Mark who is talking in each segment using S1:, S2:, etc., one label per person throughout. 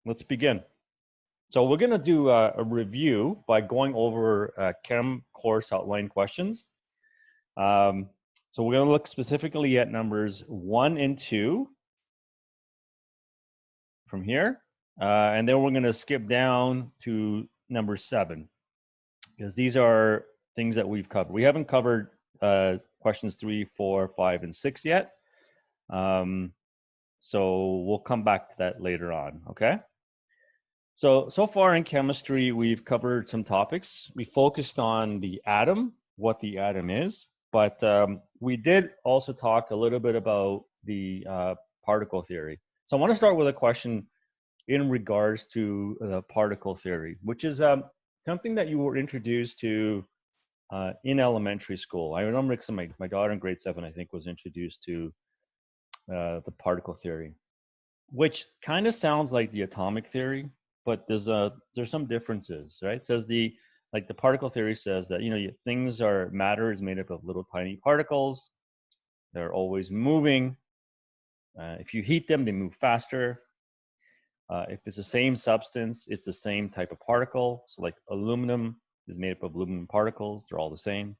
S1: let's begin. So we're going to do a review by going over Chem course outline questions. So we're going to look specifically at numbers 1 and 2 from here, and then we're going to skip down to number 7 because these are things that we've covered. We haven't covered questions 3, 4, 5, and 6 yet. So we'll come back to that later on, okay? So far in chemistry, we've covered some topics. We focused on the atom, what the atom is, but we did also talk a little bit about the particle theory. So I want to start with a question in regards to the particle theory, which is something that you were introduced to in elementary school. I remember because my daughter in grade 7, I think, was introduced to the particle theory, which kind of sounds like the atomic theory, but there's some differences, right? It says the particle theory says that matter is made up of little tiny particles. They're always moving. If you heat them, they move faster. If it's the same substance, it's the same type of particle. So like aluminum is made up of aluminum particles. They're all the same.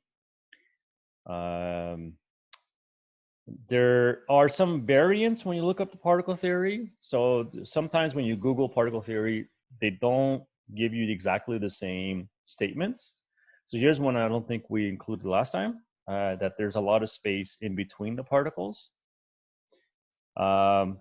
S1: There are some variants when you look up the particle theory. So sometimes when you Google particle theory, they don't give you exactly the same statements. So here's one I don't think we included last time, that there's a lot of space in between the particles. And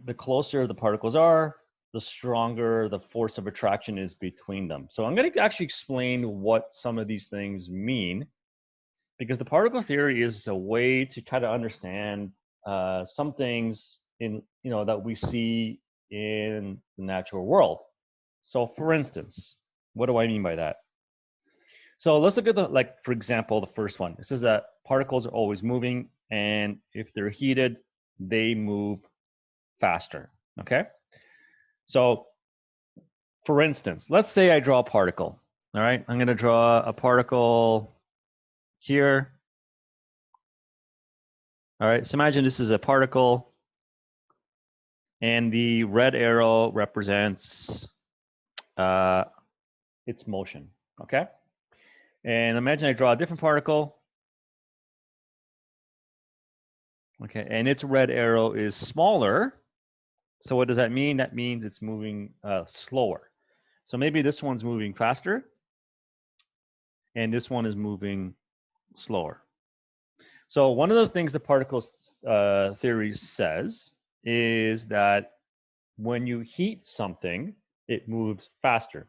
S1: the closer the particles are, the stronger the force of attraction is between them. So I'm going to actually explain what some of these things mean, because the particle theory is a way to try to understand some things that we see in the natural world. So for instance, what do I mean by that? So let's look at for example, the first one. It says that particles are always moving, and if they're heated, they move faster, okay? So for instance, let's say I draw a particle, all right? I'm gonna draw a particle here. All right, so imagine this is a particle, and the red arrow represents its motion, okay? And imagine I draw a different particle, okay, and its red arrow is smaller. So what does that mean? That means it's moving slower. So maybe this one's moving faster, and this one is moving slower. So one of the things the particle theory says is that when you heat something, it moves faster.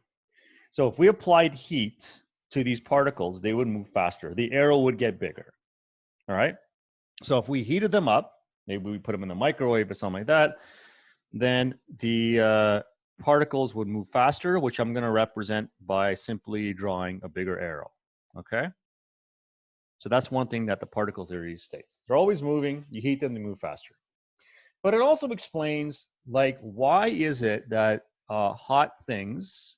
S1: So if we applied heat to these particles, they would move faster. The arrow would get bigger, all right? So if we heated them up, maybe we put them in the microwave or something like that, then the particles would move faster, which I'm going to represent by simply drawing a bigger arrow, okay? So that's one thing that the particle theory states. They're always moving. You heat them, they move faster. But it also explains, why is it that hot things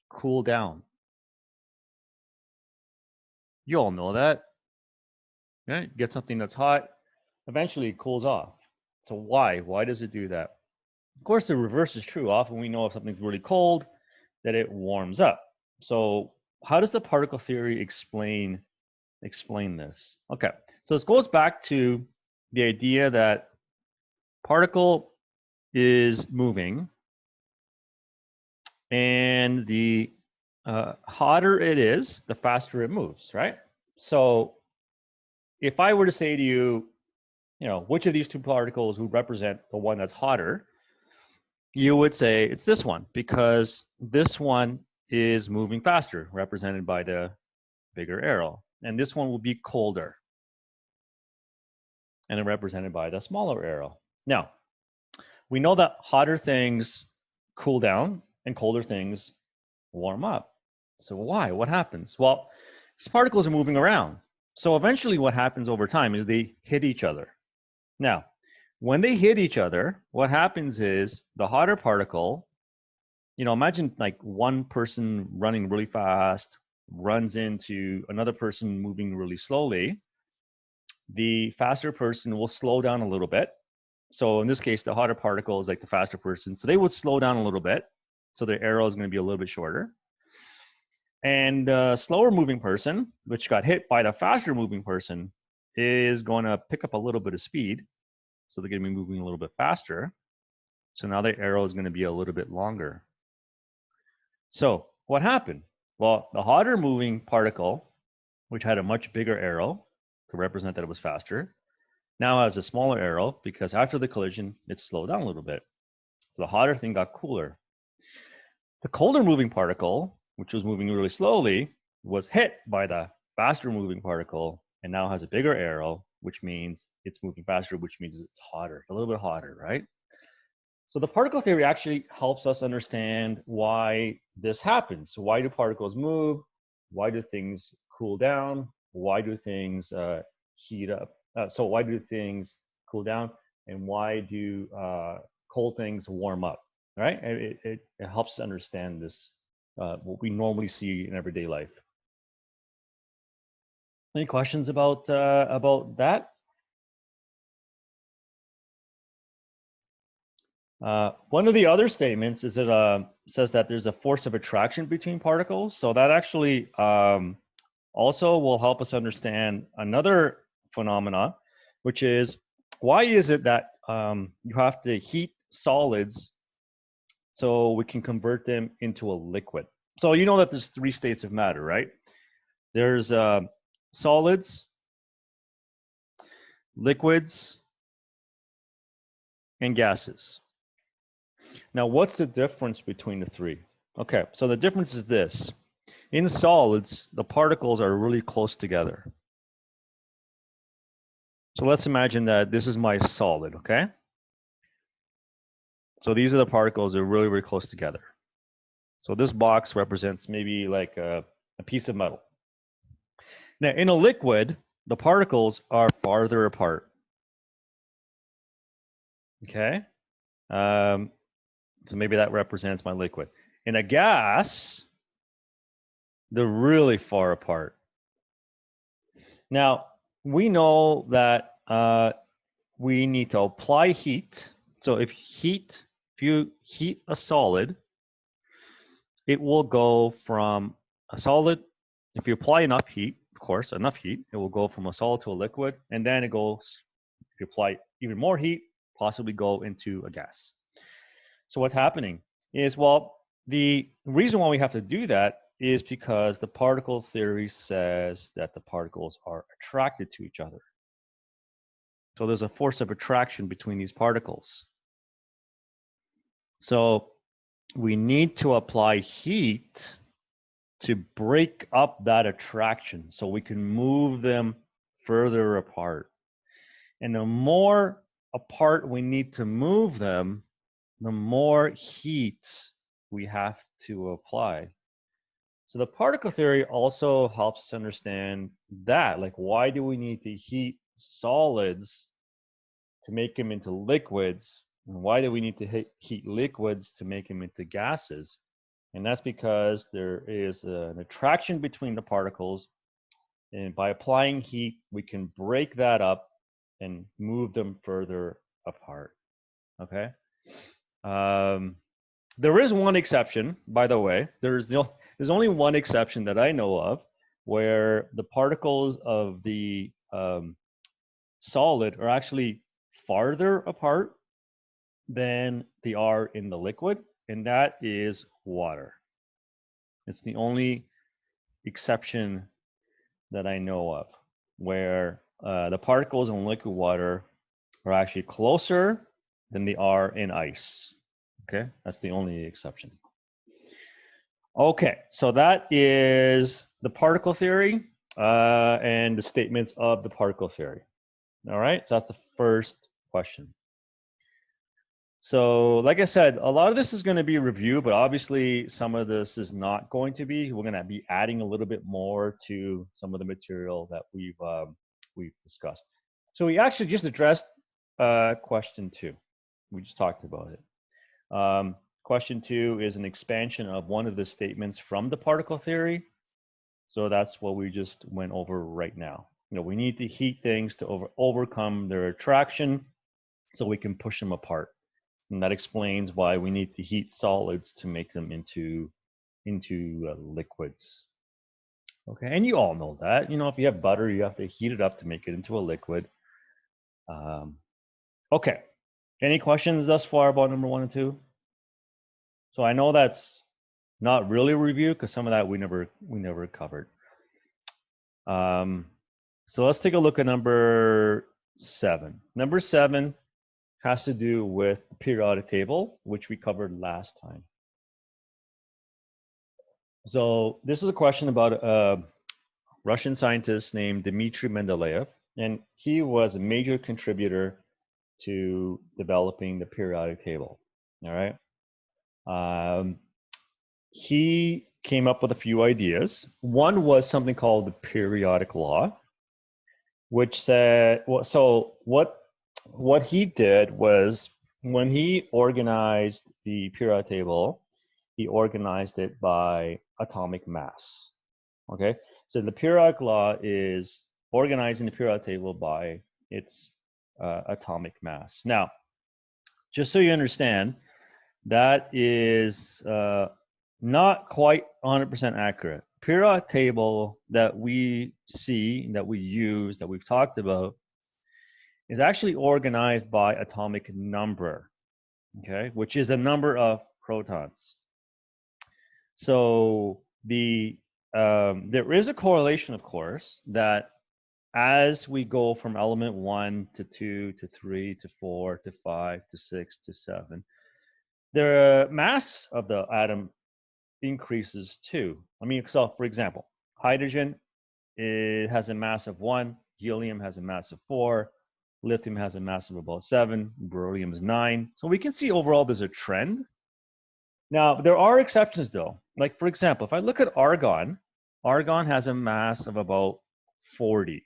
S1: cool down? You all know that, right? Get something that's hot, eventually it cools off. So why? Why does it do that? Of course, the reverse is true. Often we know if something's really cold, that it warms up. So how does the particle theory explain this? Okay, so this goes back to the idea that particle is moving, and the hotter it is, the faster it moves, right? So if I were to say to you, which of these two particles would represent the one that's hotter, you would say it's this one, because this one is moving faster, represented by the bigger arrow. And this one will be colder, and then represented by the smaller arrow. Now, we know that hotter things cool down and colder things warm up. So why? What happens? Well, these particles are moving around. So eventually what happens over time is they hit each other. Now, when they hit each other, what happens is the hotter particle, imagine like one person running really fast runs into another person moving really slowly. The faster person will slow down a little bit. So in this case, the hotter particle is like the faster person. So they would slow down a little bit. So their arrow is going to be a little bit shorter. And the slower moving person, which got hit by the faster moving person, is going to pick up a little bit of speed. So they're going to be moving a little bit faster. So now their arrow is going to be a little bit longer. So what happened? Well, the hotter moving particle, which had a much bigger arrow to represent that it was faster, now has a smaller arrow because after the collision, it slowed down a little bit. So the hotter thing got cooler. The colder moving particle, which was moving really slowly, was hit by the faster moving particle and now has a bigger arrow, which means it's moving faster, which means it's hotter, a little bit hotter, right? So the particle theory actually helps us understand why this happens. So why do particles move? Why do things cool down? Why do things heat up? So why do things cool down? And why do cold things warm up? Right? It helps us understand this, what we normally see in everyday life. Any questions about that? One of the other statements is that says that there's a force of attraction between particles. So that actually also will help us understand another phenomena, which is why is it that you have to heat solids so we can convert them into a liquid? So you know that there's 3 states of matter, right? There's solids, liquids, and gases. Now, what's the difference between the 3? Okay, so the difference is this. In solids, the particles are really close together. So let's imagine that this is my solid, okay? So these are the particles that are really, really close together. So this box represents maybe like a piece of metal. Now, in a liquid, the particles are farther apart. Okay? So maybe that represents my liquid. In a gas, they're really far apart. Now, we know that we need to apply heat. So if you heat a solid, it will go from a solid, if you apply enough heat, of course, enough heat, it will go from a solid to a liquid, and then it goes, if you apply even more heat, possibly go into a gas. So what's happening is, well, the reason why we have to do that is because the particle theory says that the particles are attracted to each other. So there's a force of attraction between these particles. So we need to apply heat to break up that attraction so we can move them further apart. And the more apart we need to move them, the more heat we have to apply. So the particle theory also helps to understand that, like, why do we need to heat solids to make them into liquids? And why do we need to heat liquids to make them into gases? And that's because there is an attraction between the particles. And by applying heat, we can break that up and move them further apart. Okay? There is one exception, by the way. There's only one exception that I know of where the particles of the solid are actually farther apart than they are in the liquid, and that is water. It's the only exception that I know of where the particles in liquid water are actually closer than they are in ice. Okay, that's the only exception. Okay, so that is the particle theory and the statements of the particle theory. All right, so that's the first question. So like I said, a lot of this is going to be review, but obviously some of this is not going to be. We're going to be adding a little bit more to some of the material that we've discussed. So we actually just addressed question 2. We just talked about it. Question 2 is an expansion of one of the statements from the particle theory. So that's what we just went over right now. You know, we need to heat things to overcome their attraction. so we can push them apart. And that explains why we need to heat solids to make them into liquids. Okay, and you all know that. You know, if you have butter, you have to heat it up to make it into a liquid. Okay, any questions thus far about number 1 and 2? So I know that's not really a review because some of that we never covered. So let's take a look at number 7. Number 7 has to do with the periodic table, which we covered last time. So this is a question about a Russian scientist named Dmitry Mendeleev, and he was a major contributor to developing the periodic table. All right. He came up with a few ideas. One was something called the periodic law, which said, so what he did was when he organized the periodic table, he organized it by atomic mass. Okay, so the periodic law is organizing the periodic table by its atomic mass. Now, just so you understand, that is not quite 100% accurate. Periodic table that we see, that we use, that we've talked about, is actually organized by atomic number, okay, which is the number of protons. So there is a correlation, of course, that as we go from element 1 to 2 to 3 to 4 to 5 to 6 to 7, the mass of the atom increases too. I mean, so for example, hydrogen, it has a mass of 1, helium has a mass of 4, lithium has a mass of about 7, beryllium is 9. So we can see overall there's a trend. Now, there are exceptions though. Like for example, if I look at argon, argon has a mass of about 40.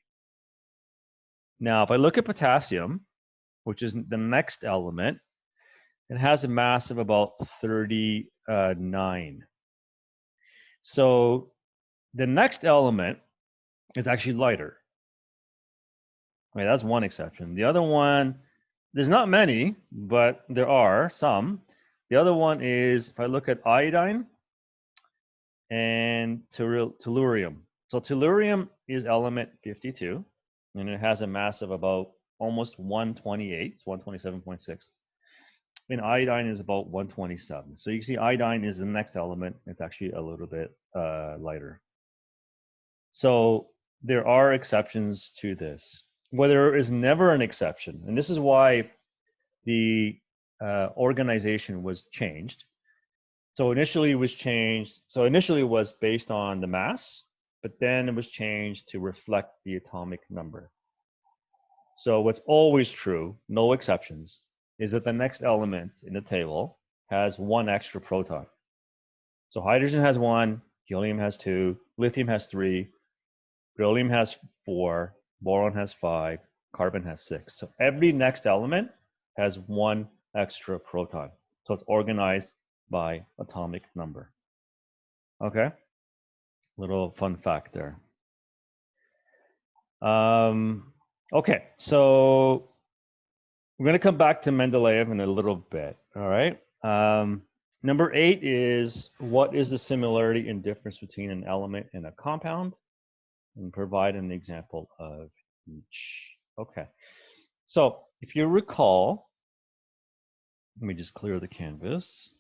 S1: Now, if I look at potassium, which is the next element, it has a mass of about 39. So the next element is actually lighter. Okay, that's one exception. The other one, there's not many, but there are some. The other one is if I look at iodine and tellurium. So tellurium is element 52, and it has a mass of about almost 128, it's 127.6. And iodine is about 127. So you can see iodine is the next element. It's actually a little bit lighter. So there are exceptions to this. Well, there is never an exception. And this is why the organization was changed. So initially it was changed. So initially it was based on the mass, but then it was changed to reflect the atomic number. So what's always true, no exceptions, is that the next element in the table has 1 extra proton. So hydrogen has 1, helium has 2, lithium has 3, beryllium has 4, boron has 5, carbon has 6. So every next element has 1 extra proton. So it's organized by atomic number. Okay, little fun fact there. Okay, so we're going to come back to Mendeleev in a little bit. All right. Number 8 is what is the similarity and difference between an element and a compound, and provide an example of each. Okay. So if you recall, let me just clear the canvas.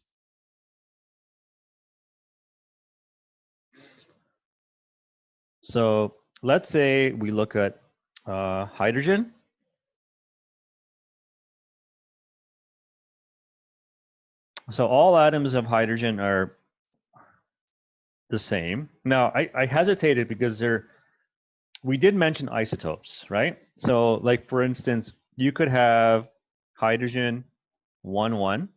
S1: So let's say we look at hydrogen. So all atoms of hydrogen are the same. Now, I hesitated because we did mention isotopes, right? So like, for instance, you could have hydrogen 1,1,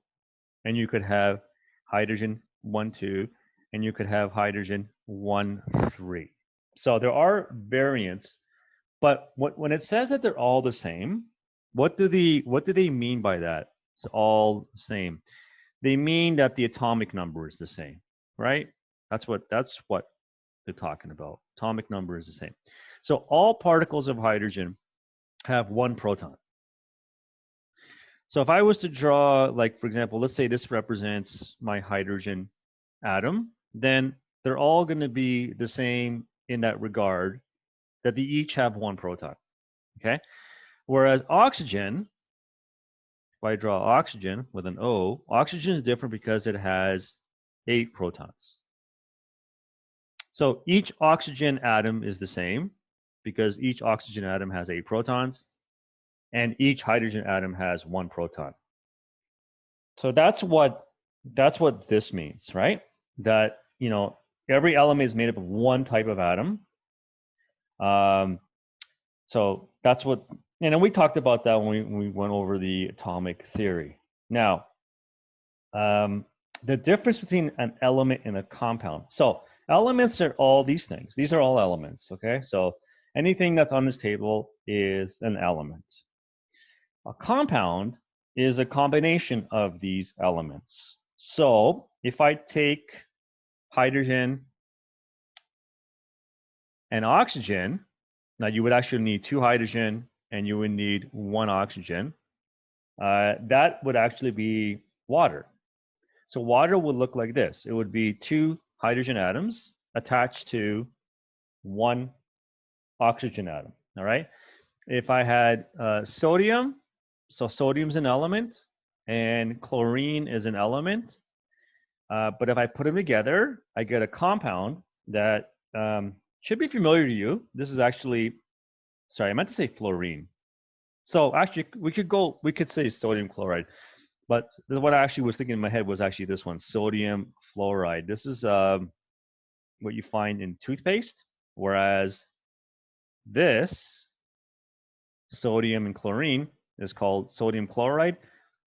S1: and you could have hydrogen 1,2, and you could have hydrogen 1,3. So there are variants, but when it says that they're all the same, what do they mean by that? It's all the same. They mean that the atomic number is the same, right? That's what they're talking about. Atomic number is the same. So all particles of hydrogen have 1 proton. So if I was to draw, like, for example, let's say this represents my hydrogen atom, then they're all going to be the same in that regard, that they each have one proton, okay? Whereas oxygen, if I draw oxygen with an O, oxygen is different because it has 8 protons. So each oxygen atom is the same because each oxygen atom has 8 protons, and each hydrogen atom has 1 proton. So that's what this means, right? That, you know, every element is made up of one type of atom. So that's what, and then we talked about that when we went over the atomic theory. Now, the difference between an element and a compound. So elements are all these things. These are all elements, okay? So anything that's on this table is an element. A compound is a combination of these elements. So if I take hydrogen and oxygen, now you would actually need 2 hydrogen and you would need 1 oxygen. That would actually be water. So water would look like this. It would be 2 hydrogen atoms attached to 1 oxygen atom, all right? If I had sodium, so sodium's an element and chlorine is an element. But if I put them together, I get a compound that should be familiar to you. This is actually, sorry, I meant to say fluorine. So actually, we could say sodium chloride. But what I actually was thinking in my head was actually this one, sodium fluoride. This is what you find in toothpaste, whereas this sodium and chlorine is called sodium chloride.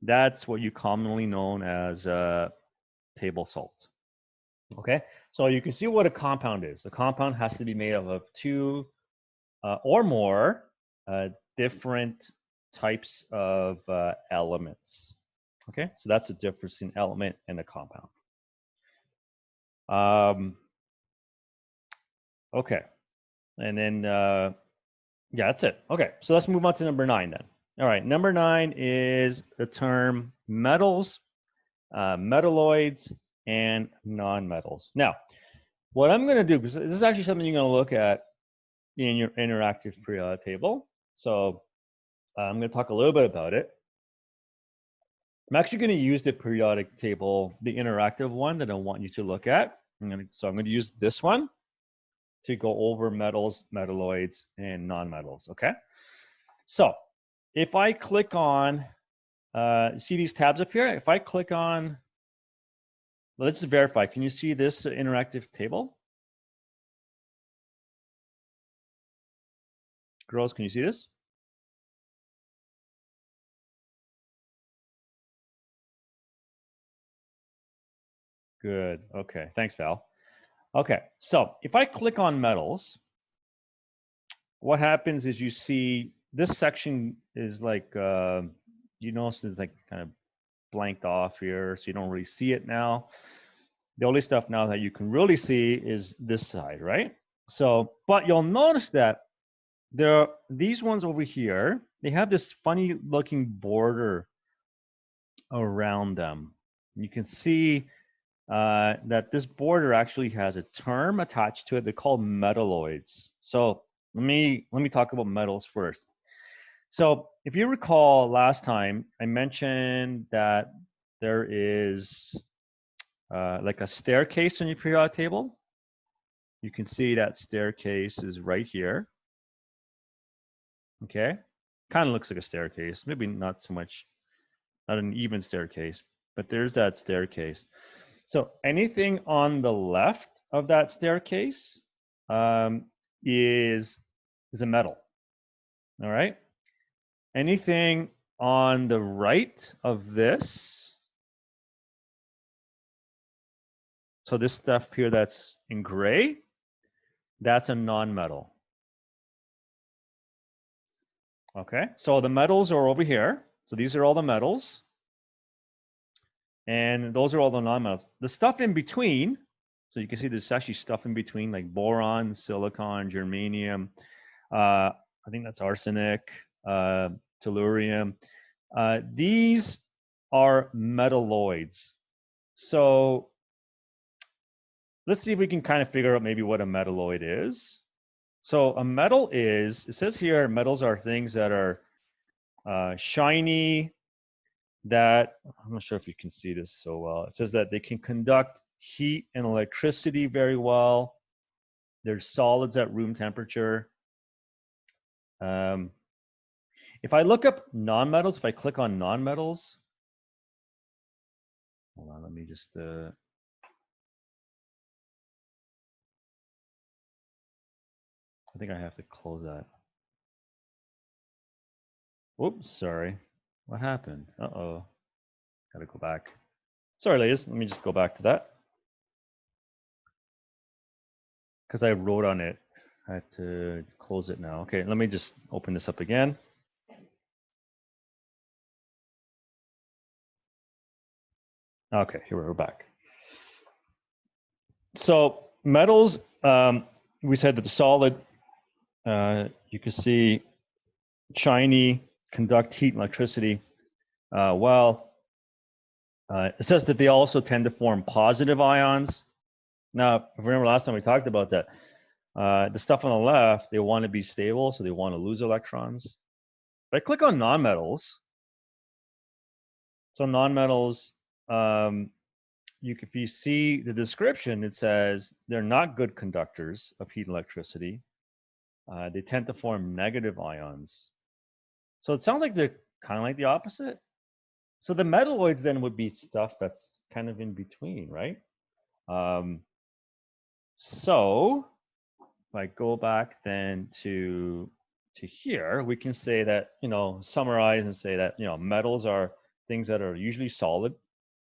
S1: That's what you commonly known as table salt. Okay, so you can see what a compound is. A compound has to be made up of 2 or more different types of elements. Okay, so that's the difference in element and a compound. Okay, and then yeah, that's it. Okay, so let's move on to number 9 then. All right, number 9 is the term metals, metalloids, and nonmetals. Now, what I'm going to do, because this is actually something you're going to look at in your interactive periodic table. So I'm going to talk a little bit about it. I'm actually going to use the periodic table, the interactive one that I want you to look at. So I'm going to use this one to go over metals, metalloids, and nonmetals, okay? So if I click on, see these tabs up here? If I click on, let's just verify. Can you see this interactive table? Girls, can you see this? Good, okay, thanks, Val. Okay, so if I click on metals, what happens is you see this section is like, you notice it's like kind of blanked off here, so you don't really see it now. The only stuff now that you can really see is this side, right? So, but you'll notice that there are these ones over here, they have this funny looking border around them. You can see that this border actually has a term attached to it. They're called metalloids. So let me talk about metals first. So if you recall last time, I mentioned that there is like a staircase on your periodic table. You can see that staircase is right here. Okay, kind of looks like a staircase. Maybe not so much, not an even staircase, but there's that staircase. So anything on the left of that staircase is a metal. All right. Anything on the right of this, so this stuff here that's in gray, that's a non-metal. Okay, so the metals are over here. So these are all the metals. And those are all the non-metals. The stuff in between, so you can see there's actually stuff in between like boron, silicon, germanium. I think that's arsenic, tellurium. These are metalloids. So let's see if we can kind of figure out maybe what a metalloid is. So a metal is, it says here, metals are things that are shiny, that, I'm not sure if you can see this so well. It says that they can conduct heat and electricity very well. They're solids at room temperature. If I look up nonmetals, if I click on nonmetals, hold on, let me just, I think I have to close that. Whoops, sorry. What happened? Uh-oh. Gotta go back. Sorry, ladies. Let me just go back to that. Because I wrote on it. I had to close it now. Okay, let me just open this up again. Okay, here we're back. So metals, we said that the solid, you can see shiny, conduct heat and electricity. It says that they also tend to form positive ions. Now, if you remember last time we talked about that, the stuff on the left, they want to be stable, so they want to lose electrons. If I click on nonmetals, so nonmetals, if you see the description, it says they're not good conductors of heat and electricity. They tend to form negative ions. So it sounds like they're kind of like the opposite. So the metalloids then would be stuff that's kind of in between, right? So if I go back then to here, we can say that, summarize and say that, metals are things that are usually solid,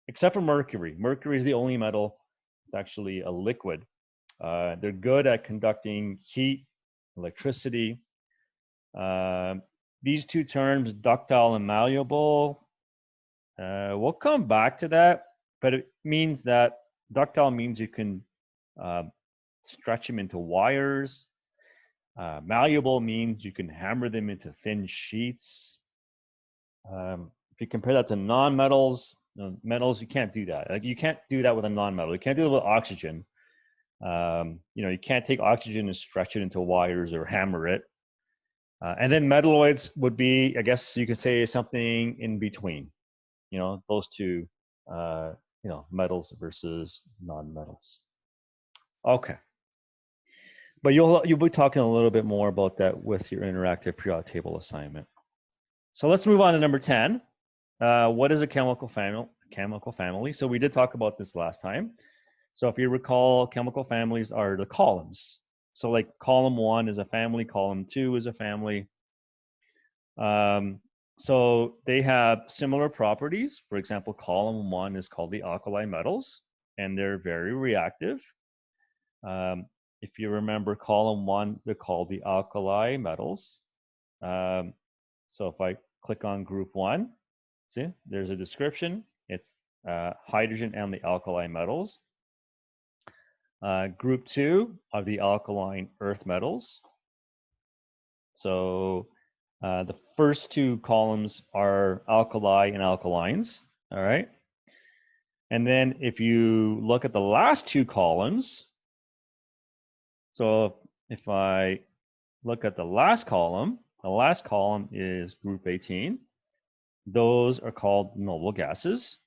S1: except for mercury. Mercury is the only metal that's actually a liquid. They're good at conducting heat, electricity. These two terms, ductile and malleable, we'll come back to that, but it means that ductile means you can stretch them into wires. Malleable means you can hammer them into thin sheets. If you compare that to non-metals, metals, you can't do that. Like, you can't do that with a non-metal. You can't do it with oxygen. You can't take oxygen and stretch it into wires or hammer it. And then metalloids would be, I guess you could say, something in between. Those two, metals versus non-metals. Okay. But you'll be talking a little bit more about that with your interactive periodic table assignment. So let's move on to number 10. What is a chemical family? So we did talk about this last time. So if you recall, chemical families are the columns. So like column 1 is a family, column 2 is a family. So they have similar properties. For example, column 1 is called the alkali metals, and they're very reactive. If you remember column 1, they're called the alkali metals. So if I click on group 1, see, there's a description. It's hydrogen and the alkali metals. Group 2 are the alkaline earth metals. So the first two columns are alkali and alkalines, all right? And then if you look at the last two columns, so if I look at the last column is group 18. Those are called noble gases.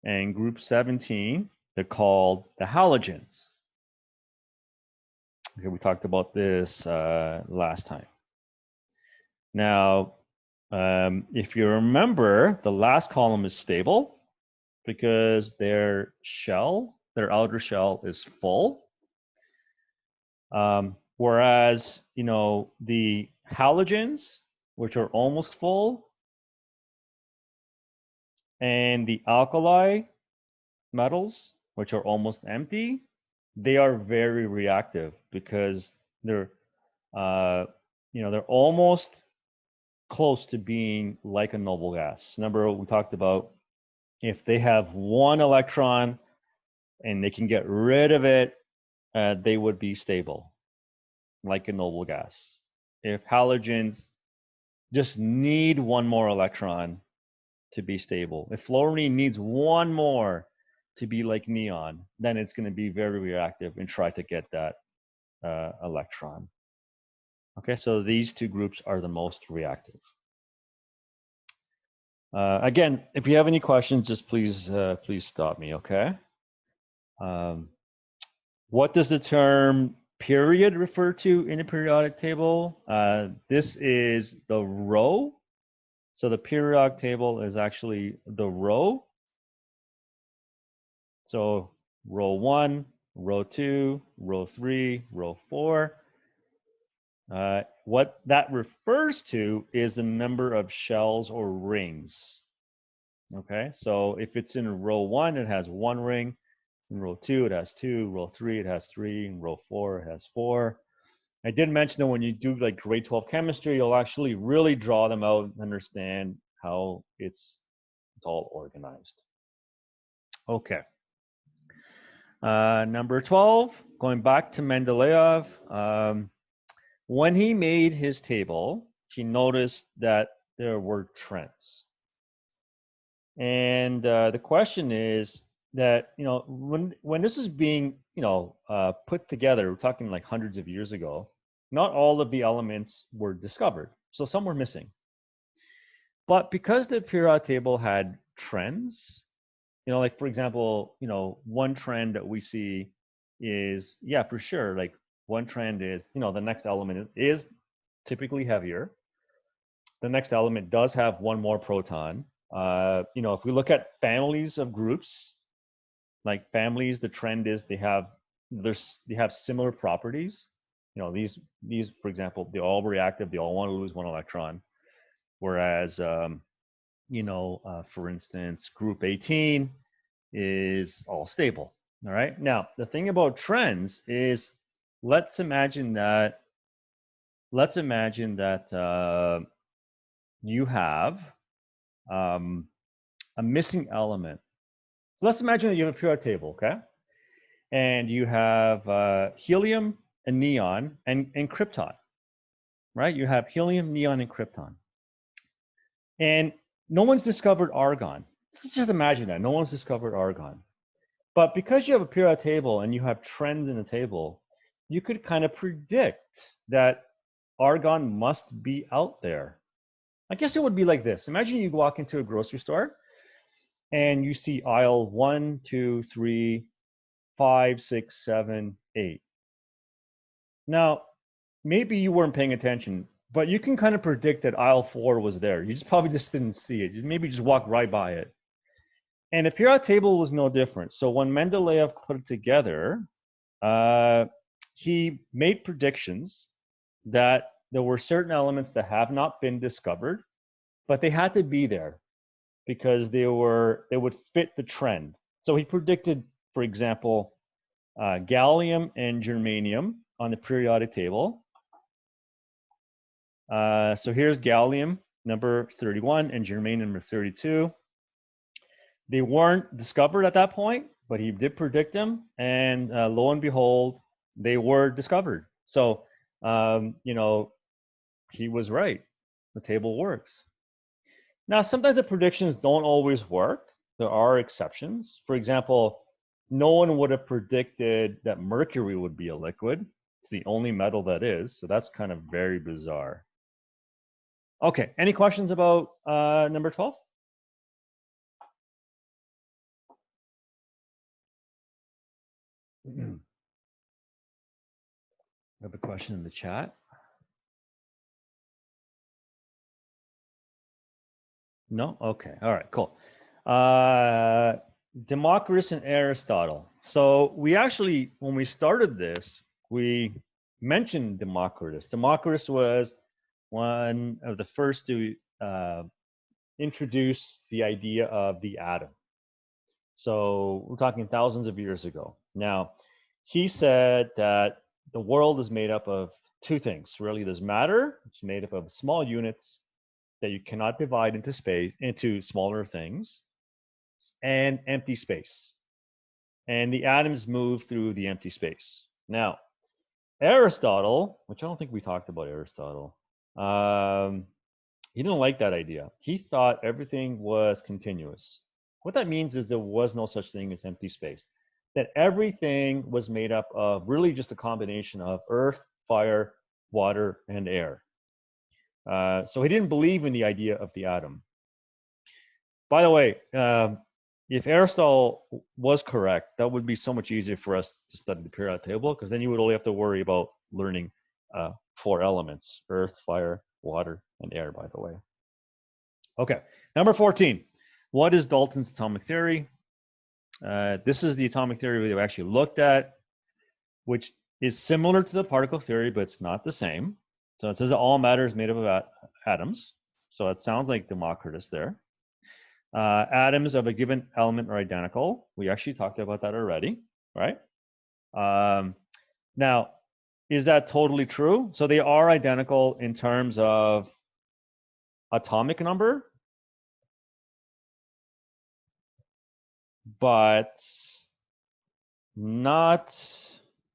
S1: And group 17, they're called the halogens. Okay, we talked about this last time. Now, if you remember, the last column is stable because their outer shell is full. Whereas, the halogens, which are almost full, and the alkali metals, which are almost empty, they are very reactive because they're almost close to being like a noble gas. Remember what we talked about? If they have one electron and they can get rid of it, they would be stable, like a noble gas. If halogens just need one more electron to be stable. If fluorine needs one more to be like neon, then it's going to be very reactive and try to get that electron. Okay, so these two groups are the most reactive. Again, if you have any questions, just please stop me, okay? What does the term period refer to in a periodic table? This is the row. So the periodic table is actually the row. So row 1, row 2, row 3, row 4. What that refers to is the number of shells or rings. Okay, so if it's in row 1, it has 1 ring. In row 2, it has 2. Row 3, it has 3. In row 4, it has 4. I did mention that when you do like grade 12 chemistry, you'll actually really draw them out and understand how it's all organized. Okay. Number 12, going back to Mendeleev. When he made his table, he noticed that there were trends. And the question is that, you know, when this is being, you know, put together, we're talking like hundreds of years ago, not all of the elements were discovered. So some were missing. But because the periodic table had trends, you know, like for example, you know, one trend that we see is, yeah, for sure, like one trend is, you know, the next element is typically heavier. The next element does have one more proton. You know, if we look at families of groups, like families, the trend is they have similar properties. You know, these for example, they're all reactive. They all want to lose one electron. Whereas, you know, for instance, group 18 is all stable. All right. Now, the thing about trends is, let's imagine that you have a missing element. So let's imagine that you have a periodic table, okay? And you have helium and neon and krypton, right? You have helium, neon, and krypton. And no one's discovered argon. So just imagine that. No one's discovered argon. But because you have a periodic table and you have trends in the table, you could kind of predict that argon must be out there. I guess it would be like this. Imagine you walk into a grocery store and you see aisle 1, 2, 3, 5, 6, 7, 8. Now, maybe you weren't paying attention, but you can kind of predict that aisle 4 was there. You probably just didn't see it. You maybe just walked right by it. And the periodic table was no different. So when Mendeleev put it together, he made predictions that there were certain elements that have not been discovered, but they had to be there because they would fit the trend. So he predicted, for example, gallium and germanium on the periodic table. So here's gallium number 31 and germanium number 32. They weren't discovered at that point, but he did predict them, and lo and behold, they were discovered. So, you know, he was right. The table works. Now, sometimes the predictions don't always work. There are exceptions. For example, no one would have predicted that mercury would be a liquid. It's the only metal that is, so that's kind of very bizarre. Okay, any questions about number 12? I have a question in the chat. No? Okay. All right, cool. Democritus and Aristotle. So we actually, when we started this, we mentioned Democritus. Democritus was one of the first to introduce the idea of the atom. So we're talking thousands of years ago. Now, he said that the world is made up of two things. Really, there's matter, it's made up of small units that you cannot divide into smaller things, and empty space. And the atoms move through the empty space. Now, Aristotle, which I don't think we talked about Aristotle, He didn't like that idea. He thought everything was continuous. What that means is there was no such thing as empty space, that everything was made up of really just a combination of earth, fire, water, and air. So he didn't believe in the idea of the atom. By the way, if Aristotle was correct, that would be so much easier for us to study the periodic table, because then you would only have to worry about learning 4 elements: earth, fire, water, and air, by the way. Okay, number 14. What is Dalton's atomic theory? This is the atomic theory we actually looked at, which is similar to the particle theory, but it's not the same. So it says that all matter is made up of atoms. So it sounds like Democritus there. Atoms of a given element are identical. We actually talked about that already, right? Now, is that totally true? So they are identical in terms of atomic number, but not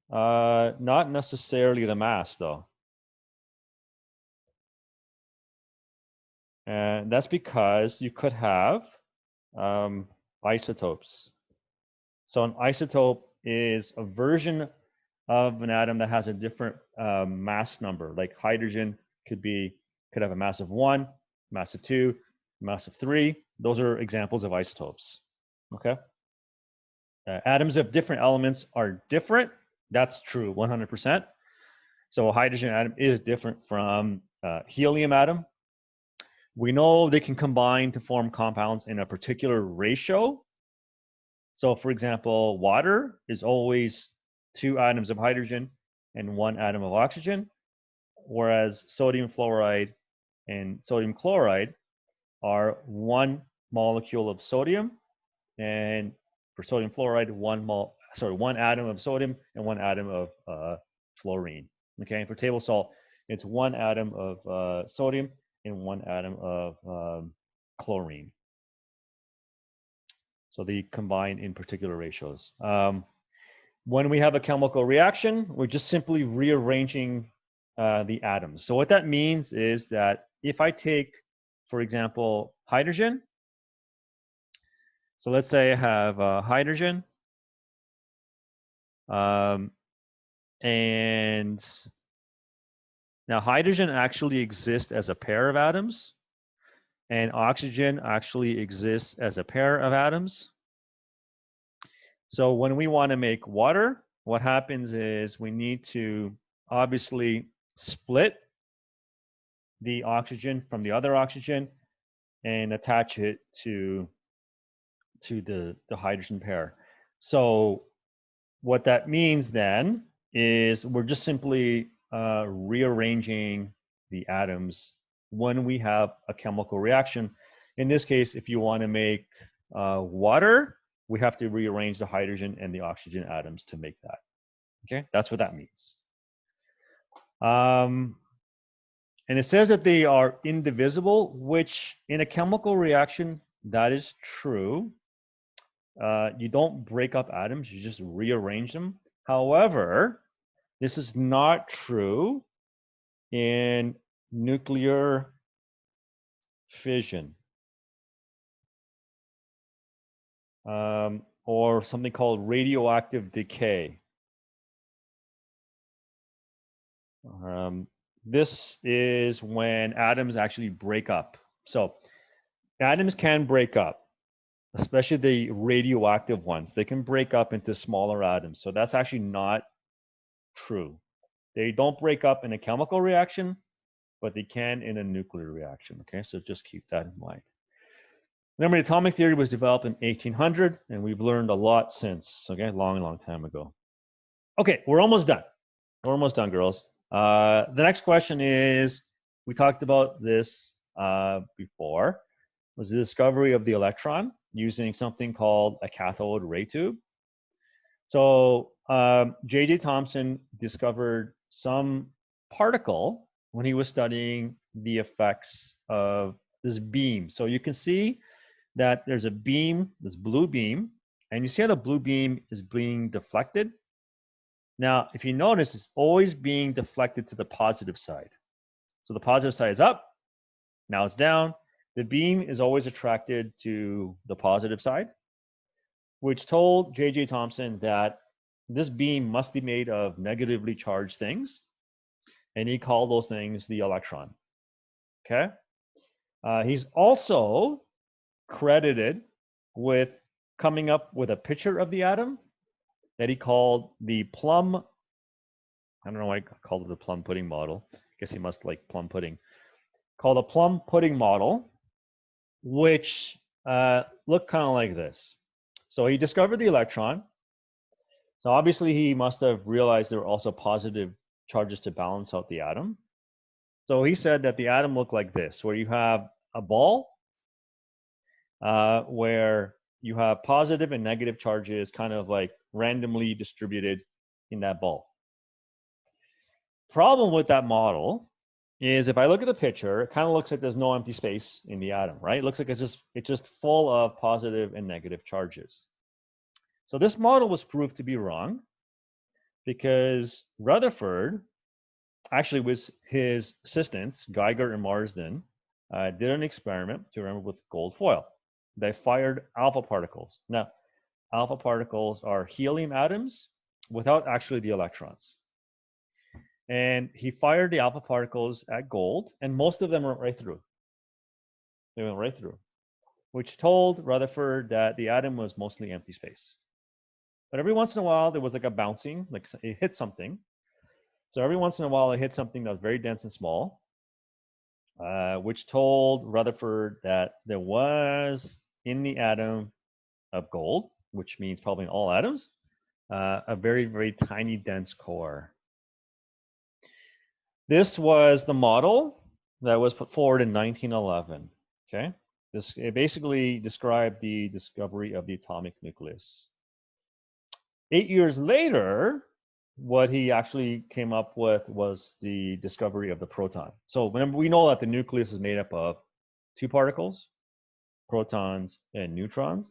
S1: necessarily the mass, though. And that's because you could have isotopes. So an isotope is a version of an atom that has a different mass number. Like hydrogen could have a mass of 1, mass of 2, mass of 3. Those are examples of isotopes. Okay. Atoms of different elements are different. That's true, 100%. So a hydrogen atom is different from helium atom. We know they can combine to form compounds in a particular ratio. So for example, water is always 2 atoms of hydrogen and 1 atom of oxygen, whereas sodium fluoride and sodium chloride are 1 molecule of sodium, and for sodium fluoride, 1 atom of sodium and 1 atom of fluorine. Okay, and for table salt, it's 1 atom of sodium and 1 atom of chlorine. So they combine in particular ratios. When we have a chemical reaction, we're just simply rearranging the atoms. So what that means is that if I take, for example, hydrogen. So let's say I have hydrogen. And now hydrogen actually exists as a pair of atoms, and oxygen actually exists as a pair of atoms. So when we want to make water, what happens is we need to obviously split the oxygen from the other oxygen and attach it to the hydrogen pair. So what that means then is we're just simply rearranging the atoms when we have a chemical reaction. In this case, if you want to make water, we have to rearrange the hydrogen and the oxygen atoms to make that. Okay, that's what that means. And it says that they are indivisible, which in a chemical reaction, that is true. You don't break up atoms, you just rearrange them. However, this is not true in nuclear fission, or something called radioactive decay. This is when atoms actually break up. So atoms can break up, especially the radioactive ones. They can break up into smaller atoms. So that's actually not true. They don't break up in a chemical reaction, but they can in a nuclear reaction. Okay, so just keep that in mind. Remember, the atomic theory was developed in 1800, and we've learned a lot since. Okay, long time ago. Okay, we're almost done. We're almost done, girls. The next question is, we talked about this before, was the discovery of the electron using something called a cathode ray tube. So J.J. Thomson discovered some particle when he was studying the effects of this beam. So you can see that there's a beam, this blue beam, and you see how the blue beam is being deflected. Now, if you notice, it's always being deflected to the positive side. So the positive side is up, Now it's down. The beam is always attracted to the positive side, which told J.J. Thomson that this beam must be made of negatively charged things, and he called those things the electron. Okay. He's also credited with coming up with a picture of the atom that he called the plum. I don't know why I called it the plum pudding model. I guess he must like plum pudding. Called a plum pudding model, which looked kind of like this. So he discovered the electron. So obviously he must have realized there were also positive charges to balance out the atom. So he said that the atom looked like this, where you have a ball where you have positive and negative charges kind of like randomly distributed in that ball. Problem with that model is if I look at the picture, it kind of looks like there's no empty space in the atom, right? It looks like it's just full of positive and negative charges. So this model was proved to be wrong because Rutherford, actually with his assistants, Geiger and Marsden, did an experiment, to remember, with gold foil. They fired alpha particles. Now, alpha particles are helium atoms without actually the electrons. And he fired the alpha particles at gold, and most of them went right through. They went right through, which told Rutherford that the atom was mostly empty space. But every once in a while, there was like a bouncing, like it hit something. So every once in a while, it hit something that was very dense and small, which told Rutherford that there was in the atom of gold, which means probably in all atoms, a very, very tiny dense core. This was the model that was put forward in 1911. Okay, it basically described the discovery of the atomic nucleus. 8 years later, what he actually came up with was the discovery of the proton. So remember, we know that the nucleus is made up of two particles, protons and neutrons.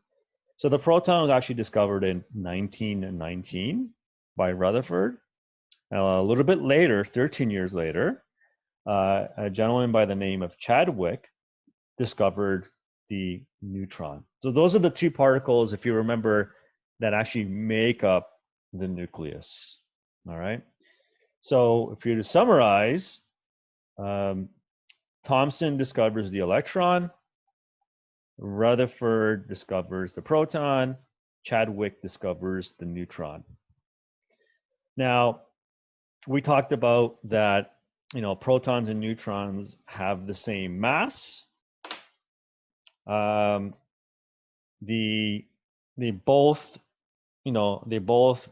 S1: So the proton was actually discovered in 1919 by Rutherford. A little bit later, 13 years later, a gentleman by the name of Chadwick discovered the neutron. So those are the two particles, if you remember, that actually make up the nucleus. All right. So if you were to summarize, Thomson discovers the electron, Rutherford discovers the proton, Chadwick discovers the neutron. Now, we talked about that, protons and neutrons have the same mass. They both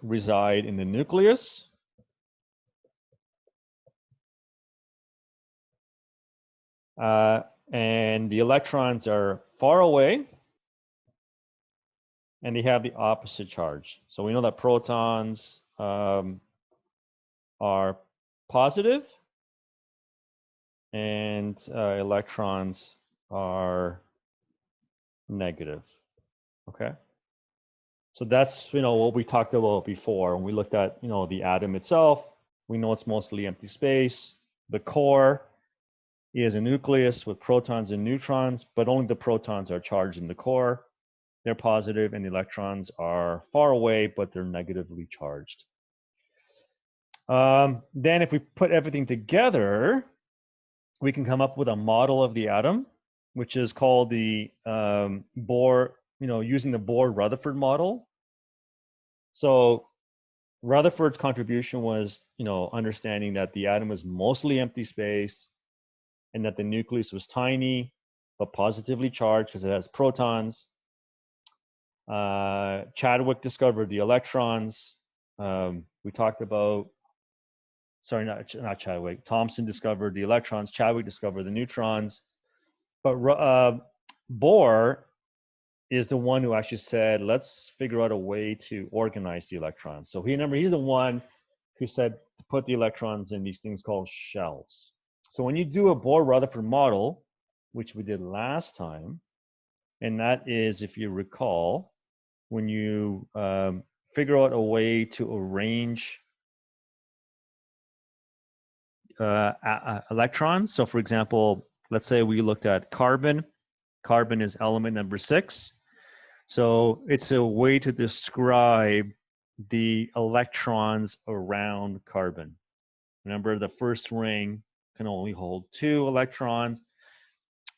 S1: reside in the nucleus. And the electrons are far away, and they have the opposite charge. So we know that protons are positive, and electrons are negative. Okay. So that's what we talked about before when we looked at the atom itself. We know it's mostly empty space. The core is a nucleus with protons and neutrons, but only the protons are charged in the core. They're positive, and the electrons are far away, but they're negatively charged. Then if we put everything together, we can come up with a model of the atom, which is called the Bohr, using the Bohr-Rutherford model. So Rutherford's contribution was, understanding that the atom was mostly empty space and that the nucleus was tiny, but positively charged because it has protons. Chadwick discovered the electrons. We talked about, sorry, not Chadwick. Thomson discovered the electrons. Chadwick discovered the neutrons. But Bohr is the one who actually said, let's figure out a way to organize the electrons. So he's the one who said to put the electrons in these things called shells. So when you do a Bohr-Rutherford model, which we did last time, and that is, if you recall, when you figure out a way to arrange electrons. So for example, let's say we looked at carbon. Carbon is element number 6. So it's a way to describe the electrons around carbon. Remember, the first ring can only hold 2 electrons,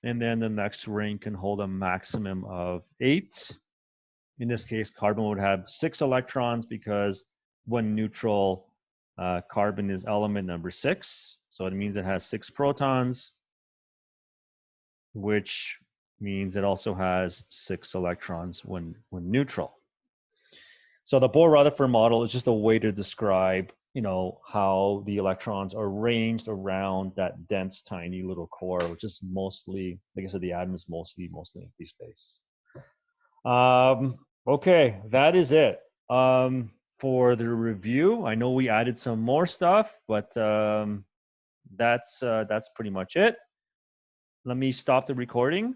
S1: and then the next ring can hold a maximum of 8. In this case, carbon would have 6 electrons because when neutral, carbon is element number 6. So it means it has 6 protons, which means it also has 6 electrons when neutral. So the Bohr-Rutherford model is just a way to describe, how the electrons are arranged around that dense, tiny little core, which is mostly, like I said, the atom is mostly empty space. Okay, that is it for the review. I know we added some more stuff, but that's pretty much it. Let me stop the recording